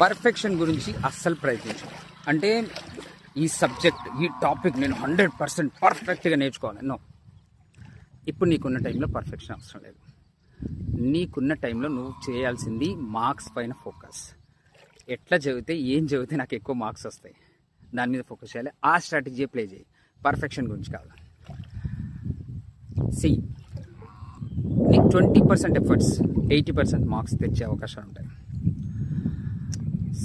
Perfection గురించి అస్సలు ప్రయత్నించు. అంటే ఈ సబ్జెక్ట్, ఈ టాపిక్ నేను 100% పర్ఫెక్ట్గా నేర్చుకోవాలి. నో, ఇప్పుడు నీకున్న టైంలో పర్ఫెక్షన్ అవసరం లేదు. నీకున్న టైంలో నువ్వు చేయాల్సింది మార్క్స్ పైన ఫోకస్. ఎట్లా చదివితే, ఏం చదివితే నాకు ఎక్కువ మార్క్స్ వస్తాయి, దాని మీద ఫోకస్ చేయాలి. ఆ స్ట్రాటజీ ప్లే చేయి, పర్ఫెక్షన్ గురించి కాదు. సి, నీకు 20% ఎఫర్ట్స్ 80% మార్క్స్ తెచ్చే అవకాశాలు ఉంటాయి.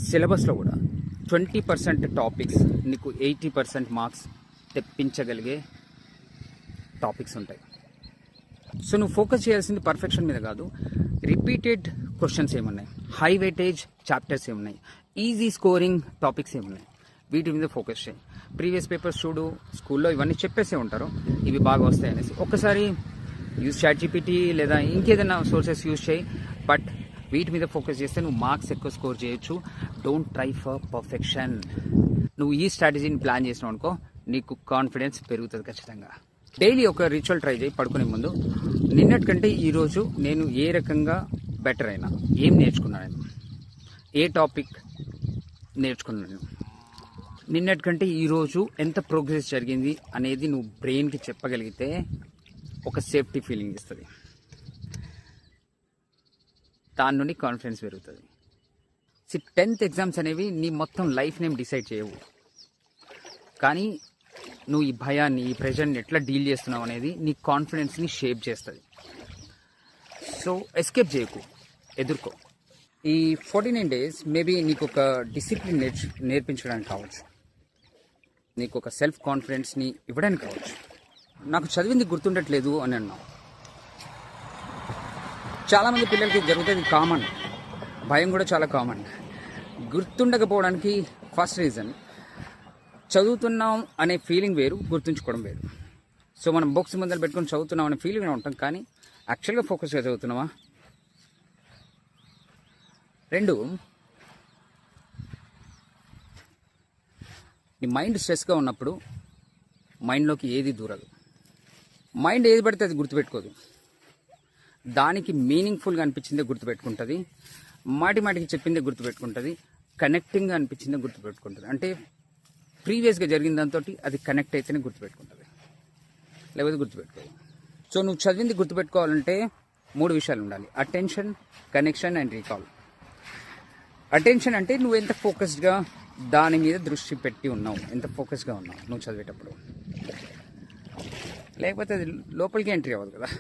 సిలబస్లో కూడా 20% టాపిక్స్ నీకు 80% మార్క్స్ తెప్పించగలిగే టాపిక్స్ ఉంటాయి. సో నువ్వు ఫోకస్ చేయాల్సింది పర్ఫెక్షన్ మీద కాదు, రిపీటెడ్ క్వశ్చన్స్ ఏమున్నాయి, హై వెయిటేజ్ చాప్టర్స్ ఏమున్నాయి, ఈజీ స్కోరింగ్ టాపిక్స్ ఏమున్నాయి, వీటి మీద ఫోకస్ చేయి. ప్రీవియస్ పేపర్స్ చూడు, స్కూల్లో ఇవన్నీ చెప్పేసే ఉంటారు ఇవి బాగా వస్తాయి అనేసి. ఒక్కసారి యూజ్ ChatGPT లేదా ఇంకేదైనా సోర్సెస్ యూజ్ చేయి, బట్ వీటి మీద ఫోకస్ చేస్తే నువ్వు మార్క్స్ ఎక్కువ స్కోర్ చేయొచ్చు. Don't try for perfection. నువ్వు ఈ స్ట్రాటజీని ప్లాన్ చేసినావు అనుకో, నీకు కాన్ఫిడెన్స్ పెరుగుతుంది ఖచ్చితంగా. డైలీ ఒక రిచువల్ ట్రై చేయి పడుకునే ముందు. నిన్నటికంటే ఈరోజు నేను ఏ రకంగా బెటర్ అయినా, ఏం నేర్చుకున్నాను, ఏ టాపిక్ నేర్చుకున్నాను, నిన్నటికంటే ఈరోజు ఎంత ప్రోగ్రెస్ జరిగింది అనేది నువ్వు బ్రెయిన్కి చెప్పగలిగితే ఒక సేఫ్టీ ఫీలింగ్ ఇస్తుంది. దాని నుండి కాన్ఫిడెన్స్ పెరుగుతుంది. 10th ఎగ్జామ్స్ అనేవి నీ మొత్తం లైఫ్ నేమ్ డిసైడ్ చేయవు, కానీ నువ్వు ఈ భయాన్ని, ఈ ప్రెషర్ని ఎట్లా డీల్ చేస్తున్నావు అనేది నీ కాన్ఫిడెన్స్ని షేప్ చేస్తుంది. సో ఎస్కేప్ చేయకు, ఎదుర్కో. ఈ 49 days మేబీ నీకు ఒక డిసిప్లిన్ నేర్పించడానికి కావచ్చు, నీకు ఒక సెల్ఫ్ కాన్ఫిడెన్స్ని ఇవ్వడానికి కావచ్చు. నాకు చదివింది గుర్తుండట్లేదు అని అన్నావు. చాలామంది పిల్లలకి జరుగుతుంది, కామన్. భయం కూడా చాలా కామన్. గుర్తుండకపోవడానికి ఫస్ట్ రీజన్, చదువుతున్నాం అనే ఫీలింగ్ వేరు, గుర్తుంచుకోవడం వేరు. సో మనం బుక్స్ ముందర పెట్టుకొని చదువుతున్నాం అనే ఫీలింగ్లో ఉంటాం, కానీ యాక్చువల్గా ఫోకస్గా చదువుతున్నావా? 2, నీ మైండ్ స్ట్రెస్గా ఉన్నప్పుడు మైండ్లోకి ఏది దూరదు. మైండ్ ఏది పడితే అది గుర్తుపెట్టుకోదు. దానికి మీనింగ్ఫుల్గా అనిపించిందే గుర్తుపెట్టుకుంటుంది, మాటికి చెప్పిందే గుర్తుపెట్టుకుంటుంది, కనెక్టింగ్గా అనిపించిందే గుర్తుపెట్టుకుంటుంది. అంటే ప్రీవియస్గా జరిగిన దాంతో అది కనెక్ట్ అయితేనే గుర్తుపెట్టుకుంటుంది, లేకపోతే గుర్తుపెట్టుకోదు. సో నువ్వు చదివింది గుర్తుపెట్టుకోవాలంటే 3 విషయాలు ఉండాలి: attention, connection and recall. Attention అంటే నువ్వు ఎంత ఫోకస్డ్గా దాని మీద దృష్టి పెట్టి ఉన్నావు, ఎంత ఫోకస్గా ఉన్నావు నువ్వు చదివేటప్పుడు, లేకపోతే అది లోపలికి ఎంట్రీ అవ్వదు కదా.